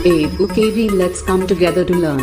UKV, let's come together to learn.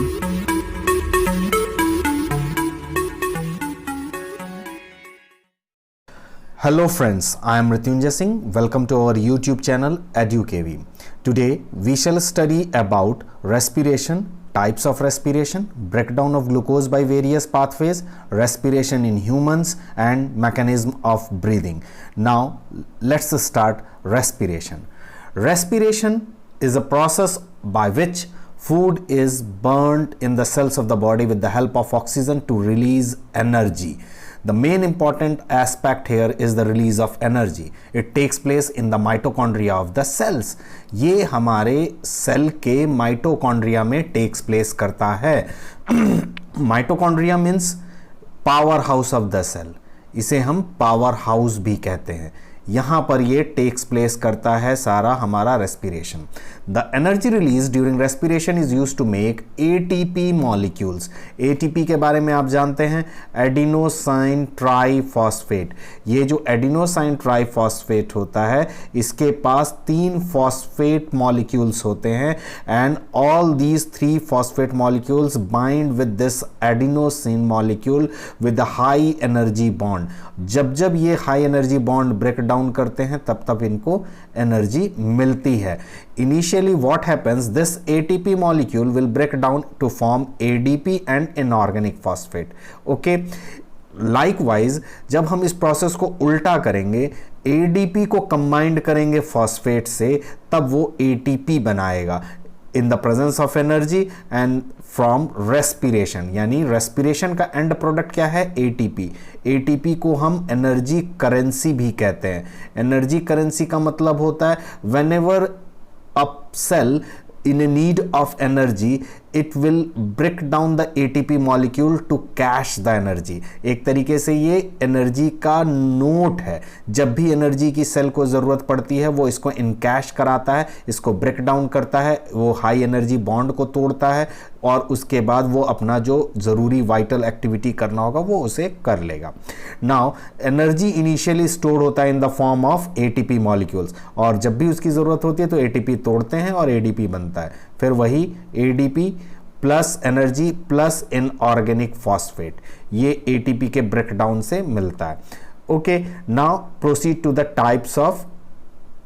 Hello friends, I am Mrityunjay Singh. Welcome to our YouTube channel EduKV. Today we shall study about respiration, types of respiration, breakdown of glucose by various pathways, respiration in humans and mechanism of breathing. Now let's start respiration. Respiration is a process by which food is burnt in the cells of the body with the help of oxygen to release energy. The main important aspect here is the release of energy. It takes place in the mitochondria of the cells. ये हमारे cell के mitochondria में takes place करता है. Mitochondria means power house of the cell. इसे हम power house भी कहते हैं. यहाँ पर ये टेक्स प्लेस करता है सारा हमारा respiration. The energy release during respiration is used to make ATP molecules. ATP के बारे में आप जानते हैं, एडिनोसाइन ट्राइफॉस्फेट. ये जो एडिनोसाइन ट्राइफॉस्फेट होता है इसके पास 3 फॉस्फेट मॉलिक्यूल्स होते हैं and all these 3 phosphate molecules bind with this adenosine molecule with high energy bond. जब जब ये high energy bond break down करते हैं तब तब इनको एनर्जी मिलती है. Initially what happens, this ATP molecule will break down to form ADP and inorganic phosphate. Okay, likewise जब हम इस प्रोसेस को उल्टा करेंगे, ADP को कंबाइंड करेंगे फॉस्फेट से, तब वो ATP बनाएगा in the presence of energy and from respiration. यानी respiration का एंड प्रोडक्ट क्या है? ATP. ATP को हम एनर्जी करेंसी भी कहते हैं. एनर्जी करेंसी का मतलब होता है whenever a cell in a need of energy, it will break down the ATP molecule to cache the energy. एक तरीके से ये एनर्जी का नोट है. जब भी एनर्जी की सेल को ज़रूरत पड़ती है वो इसको इनकैश कराता है, इसको ब्रेक डाउन करता है, वो हाई एनर्जी बॉन्ड को तोड़ता है और उसके बाद वो अपना जो ज़रूरी वाइटल एक्टिविटी करना होगा वो उसे कर लेगा. नाउ एनर्जी इनिशियली स्टोर्ड होता है in the form of ATP molecules और जब भी उसकी ज़रूरत होती है तो ATP तोड़ते हैं और ADP बनता है. फिर वही ADP plus energy plus inorganic phosphate ये ATP के ब्रेकडाउन से मिलता है. Okay, now proceed to the types of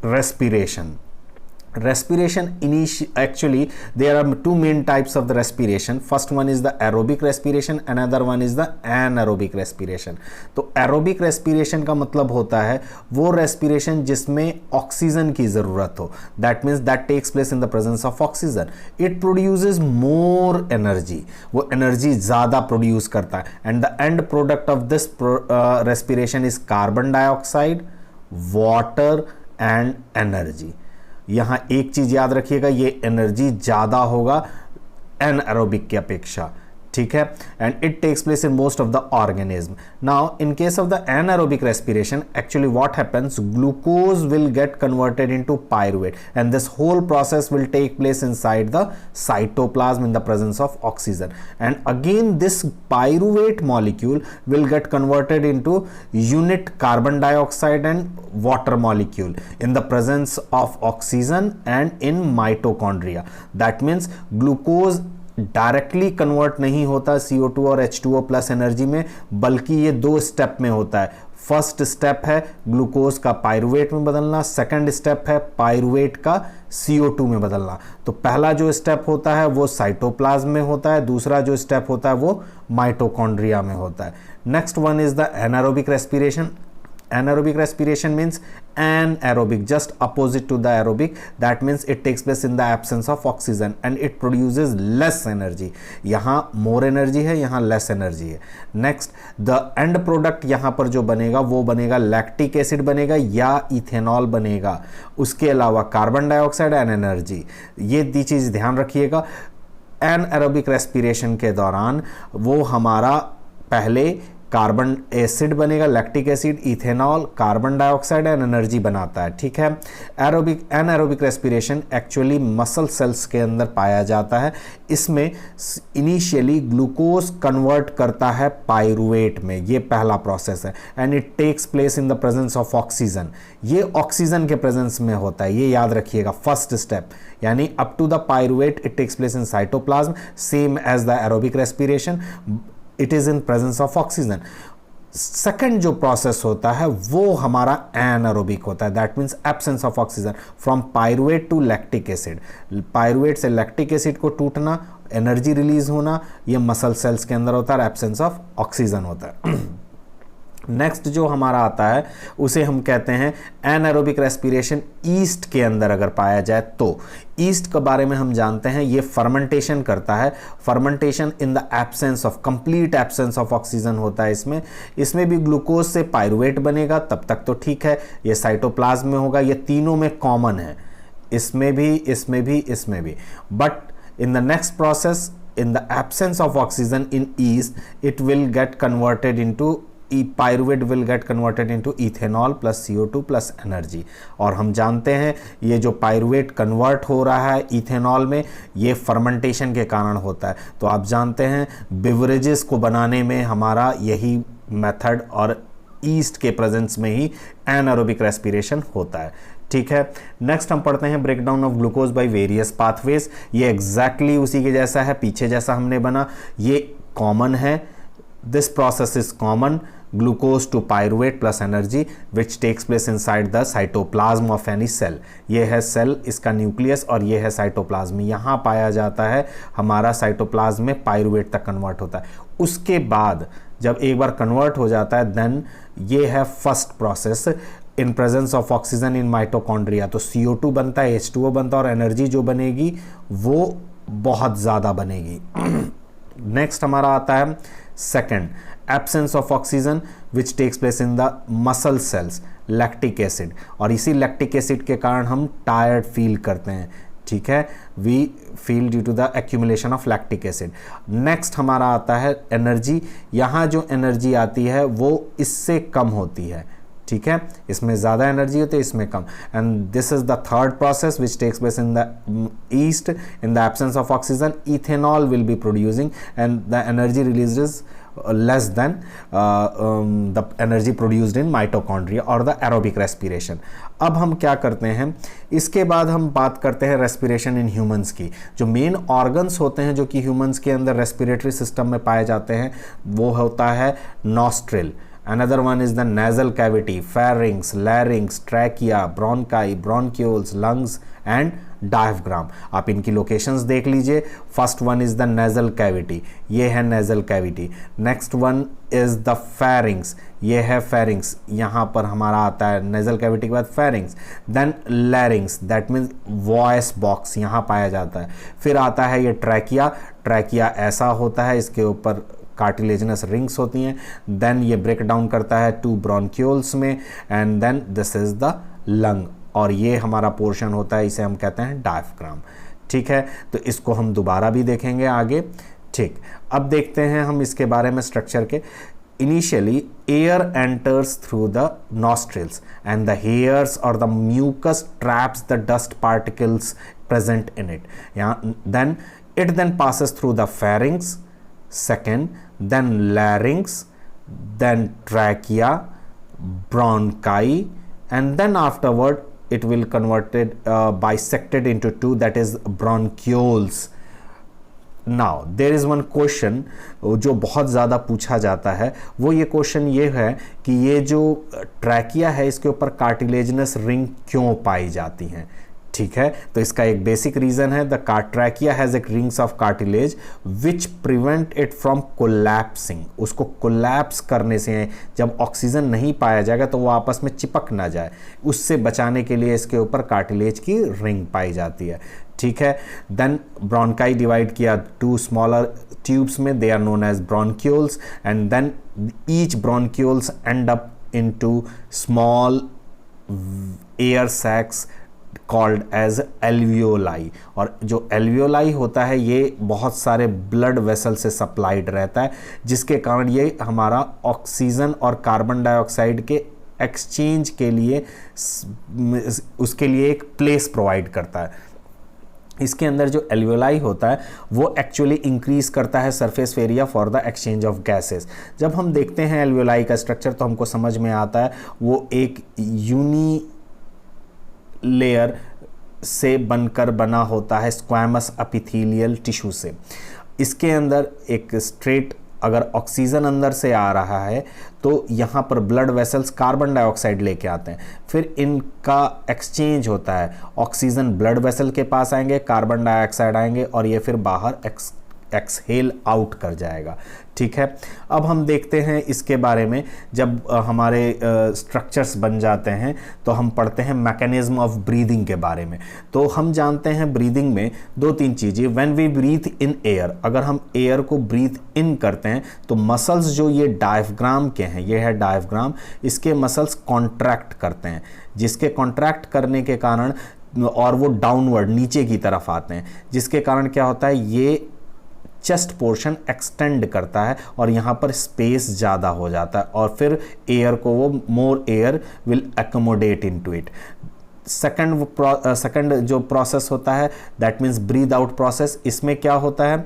respiration. Respiration actually there are 2 main types of the respiration. First one is the aerobic respiration, another one is the anaerobic respiration. तो aerobic respiration का मतलब होता है वो respiration जिसमें oxygen की ज़रूरत हो. That means that takes place in the presence of oxygen. It produces more energy. वो energy ज़्यादा produce करता है and the end product of this respiration is carbon dioxide, water and energy. यहाँ एक चीज याद रखिएगा, ये एनर्जी ज्यादा होगा एनएरोबिक की अपेक्षा. ठीक है, and it takes place in most of the organism. Now in case of the anaerobic respiration actually what happens, glucose will get converted into pyruvate and this whole process will take place inside the cytoplasm in the presence of oxygen and again this pyruvate molecule will get converted into unit carbon dioxide and water molecule in the presence of oxygen and in mitochondria. That means glucose directly convert नहीं होता CO2 और H2O plus energy में, बल्कि ये 2 step में होता है. First step है ग्लूकोज का पायरुवेट में बदलना, सेकंड स्टेप है पायरुवेट का CO2 में बदलना. तो पहला जो स्टेप होता है वो साइटोप्लाज्म में होता है, दूसरा जो स्टेप होता है वो माइटोकॉन्ड्रिया में होता है. Next one is the anaerobic respiration. Anaerobic respiration means anaerobic, just opposite to the aerobic. That means it takes place in the absence of oxygen and it produces less energy. यहाँ more energy है, यहाँ less energy है. Next, the end product यहाँ पर जो बनेगा वो बनेगा लैक्टिक एसिड बनेगा या इथेनॉल बनेगा. उसके अलावा कार्बन डाइऑक्साइड एंड एनर्जी, ये 2 चीज़ ध्यान रखिएगा. एनाएरोबिक रेस्पिरेशन के दौरान वो हमारा पहले कार्बन एसिड बनेगा, lactic acid, ethanol, carbon dioxide and energy बनाता है। ठीक है, anaerobic respiration actually muscle cells के अंदर पाया जाता है। इसमें इनिशियली ग्लूकोज कन्वर्ट करता है पायरुवेट में, ये पहला प्रोसेस है, and it takes place in the presence of oxygen. ये ऑक्सीजन के प्रेजेंस में होता है, ये याद रखिएगा फर्स्ट स्टेप, यानी up to the pyruvate it takes place in cytoplasm, same as the aerobic respiration, it is in presence of oxygen. Second जो प्रोसेस होता है वो हमारा एनारोबिक होता है, that means absence of oxygen, from pyruvate to lactic acid. Pyruvate से lactic acid को टूटना, एनर्जी रिलीज होना, ये मसल सेल्स के अंदर होता है, एब्सेंस ऑफ ऑक्सीजन होता है। नेक्स्ट जो हमारा आता है उसे हम कहते हैं एनारोबिक रेस्पिरेशन। ईस्ट के अंदर अगर पाया जाए तो ईस्ट के बारे में हम जानते हैं, ये फर्मेंटेशन करता है। Fermentation in the absence of, complete absence of oxygen होता है इसमें भी ग्लूकोज से पायरुवेट बनेगा, तब तक तो ठीक है, ये साइटोप्लाज्म में होगा, ये तीनों में कॉमन है, इसमें भी। But in the next process, in the absence of oxygen in yeast, it will get converted into pyruvate will get converted into ethanol plus CO2 plus energy। और हम जानते हैं ये जो पायरुवेट कन्वर्ट हो रहा है इथेनॉल में, ये फर्मेंटेशन के कारण होता है। तो आप जानते हैं बिवरेजेस को बनाने में हमारा यही मेथड, और ईस्ट के प्रेजेंस में ही एनारोबिक रेस्पिरेशन होता है। ठीक है, नेक्स्ट हम पढ़ते हैं breakdown of glucose by various pathways. ये एग्जैक्टली उसी के जैसा है, पीछे जैसा हमने बना, ये कॉमन है, this process is common, glucose to pyruvate plus energy which takes place inside the cytoplasm of any cell. ये है सेल, इसका न्यूक्लियस, और ये है साइटोप्लाज्म, यहाँ पाया जाता है हमारा साइटोप्लाज्म में पायरुवेट तक कन्वर्ट होता है। उसके बाद जब एक बार कन्वर्ट हो जाता है, देन ये है first process in presence of oxygen in mitochondria. तो CO2 बनता है, H2O बनता है, और एनर्जी जो बनेगी वो बहुत ज़्यादा बनेगी। नेक्स्ट हमारा आता है second, absence of oxygen which takes place in the muscle cells, lactic acid. और इसी लैक्टिक एसिड के कारण हम टायर्ड फील करते हैं। ठीक है, we feel due to the accumulation of lactic acid. Next हमारा आता है एनर्जी। यहाँ जो एनर्जी आती है वो इससे कम होती है। ठीक है, इसमें ज़्यादा एनर्जी होती है, इसमें कम, and this is the third process which takes place in the yeast. In the absence of oxygen ethanol will be producing and the energy release is less than the energy produced in mitochondria or the aerobic respiration। अब हम क्या करते हैं, इसके बाद हम बात करते हैं रेस्पिरेशन इन ह्यूमंस की। जो मेन ऑर्गन्स होते हैं जो कि ह्यूमंस के अंदर रेस्पिरेटरी सिस्टम में पाए जाते हैं, वो होता है nostril, another one is the nasal cavity, pharynx, larynx, trachea, bronchi, bronchioles, lungs and diaphragm। आप इनकी लोकेशंस देख लीजिए। First one is the nasal cavity, ये है nasal cavity। Next one is the pharynx, ये है pharynx, यहाँ पर हमारा आता है nasal cavity के बाद pharynx। Then larynx, that means voice box, यहाँ पाया जाता है। फिर आता है ये trachea, trachea ऐसा होता है, इसके ऊपर कार्टिलेजिनस रिंग्स होती हैं। देन ये ब्रेक डाउन करता है टू ब्रोंक्यूल्स में, and then this is the lung, और ये हमारा पोर्शन होता है, इसे हम कहते हैं डायफ्राम। ठीक है, तो इसको हम दोबारा भी देखेंगे आगे। ठीक, अब देखते हैं हम इसके बारे में स्ट्रक्चर के। Initially air enters through the nostrils and the hairs or the mucus traps the dust particles present in it। यहाँ then it then passes through the pharynx, second, then larynx, then trachea, bronchi, and then afterward it will converted bisected into two, that is bronchioles। Now there is one question जो बहुत ज़्यादा पूछा जाता है, वो ये question ये है कि ये जो ट्रैकिया है इसके ऊपर कार्टिलेजिनस रिंग क्यों पाई जाती हैं। ठीक है, तो इसका एक बेसिक रीजन है, द ट्रैकिया हैज एक rings of cartilage which prevent it from collapsing. उसको कोलैप्स करने से, जब ऑक्सीजन नहीं पाया जाएगा तो वो आपस में चिपक ना जाए, उससे बचाने के लिए इसके ऊपर कार्टिलेज की रिंग पाई जाती है। ठीक है, देन ब्रोंकाई डिवाइड किया टू स्मॉलर ट्यूब्स में, they are known as bronchioles, and then each bronchioles end up into small air sacs called as alveoli. और जो एल्वियोलाई होता है ये बहुत सारे ब्लड वेसल से सप्लाइड रहता है, जिसके कारण ये हमारा ऑक्सीजन और कार्बन डाइऑक्साइड के एक्सचेंज के लिए उसके लिए एक प्लेस प्रोवाइड करता है। इसके अंदर जो एल्वियोलाई होता है वो एक्चुअली इंक्रीज करता है surface area for the exchange of gases. जब हम देखते हैं एल्वियोलाई का स्ट्रक्चर तो हमको समझ में आता है वो एक यूनी लेयर से बनकर बना होता है स्क्वैमस एपिथेलियल टिश्यू से। इसके अंदर एक स्ट्रेट अगर ऑक्सीजन अंदर से आ रहा है तो यहाँ पर ब्लड वेसल्स कार्बन डाइऑक्साइड लेके आते हैं, फिर इनका एक्सचेंज होता है, ऑक्सीजन ब्लड वेसल के पास आएंगे, कार्बन डाइऑक्साइड आएंगे और ये फिर बाहर एक्सहेल आउट कर जाएगा। ठीक है, अब हम देखते हैं इसके बारे में। जब हमारे स्ट्रक्चर्स बन जाते हैं तो हम पढ़ते हैं मैकेनिज्म ऑफ ब्रीदिंग के बारे में। तो हम जानते हैं ब्रीदिंग में दो तीन चीज़ें। When we breathe in air, अगर हम एयर को ब्रीथ इन करते हैं तो मसल्स जो ये डायफ्राम के हैं, ये है डायफ्राम, इसके मसल्स कॉन्ट्रैक्ट करते हैं, जिसके कॉन्ट्रैक्ट करने के कारण और वो डाउनवर्ड नीचे की तरफ आते हैं, जिसके कारण क्या होता है ये चेस्ट पोर्शन एक्सटेंड करता है और यहाँ पर स्पेस ज़्यादा हो जाता है और फिर एयर को वो मोर air will accommodate into it. Second जो प्रोसेस होता है that means breathe out process. इसमें क्या होता है,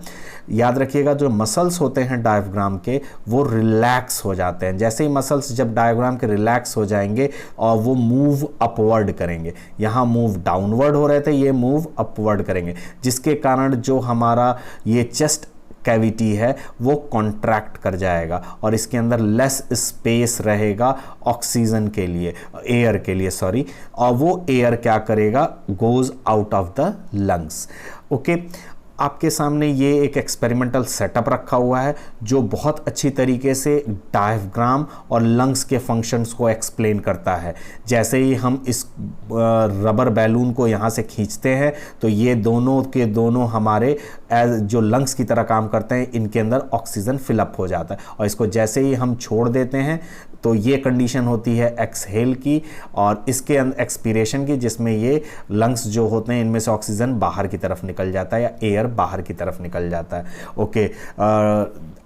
याद रखिएगा, जो मसल्स होते हैं डायफ्राम के वो रिलैक्स हो जाते हैं। जैसे ही मसल्स जब डायफ्राम के रिलैक्स हो जाएंगे और वो मूव अपवर्ड करेंगे, यहाँ मूव डाउनवर्ड हो रहे थे, ये मूव अपवर्ड करेंगे, जिसके कारण जो हमारा ये चेस्ट कैविटी है वो कॉन्ट्रैक्ट कर जाएगा और इसके अंदर लेस स्पेस रहेगा ऑक्सीजन के लिए, एयर के लिए सॉरी, और वो एयर क्या करेगा, goes out of the lungs. Okay, आपके सामने ये एक एक्सपेरिमेंटल सेटअप रखा हुआ है जो बहुत अच्छी तरीके से डायफ्राम और लंग्स के फंक्शंस को एक्सप्लेन करता है। जैसे ही हम इस रबर बैलून को यहाँ से खींचते हैं तो ये दोनों के दोनों हमारे एज जो लंग्स की तरह काम करते हैं, इनके अंदर ऑक्सीजन फिलअप हो जाता है और इसको जैसे ही हम छोड़ देते हैं तो ये कंडीशन होती है एक्सहेल की और इसके एक्सपीरेशन की, जिसमें ये लंग्स जो होते हैं इनमें से ऑक्सीजन बाहर की तरफ निकल जाता है या एयर बाहर की तरफ निकल जाता है। ओके,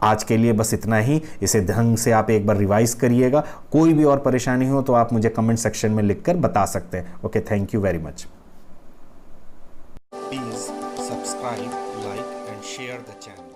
आज के लिए बस इतना ही। इसे ढंग से आप एक बार रिवाइज करिएगा। कोई भी और परेशानी हो तो आप मुझे कमेंट सेक्शन में लिखकर बता सकते हैं। Okay, thank you very much. Please subscribe, like and share the channel.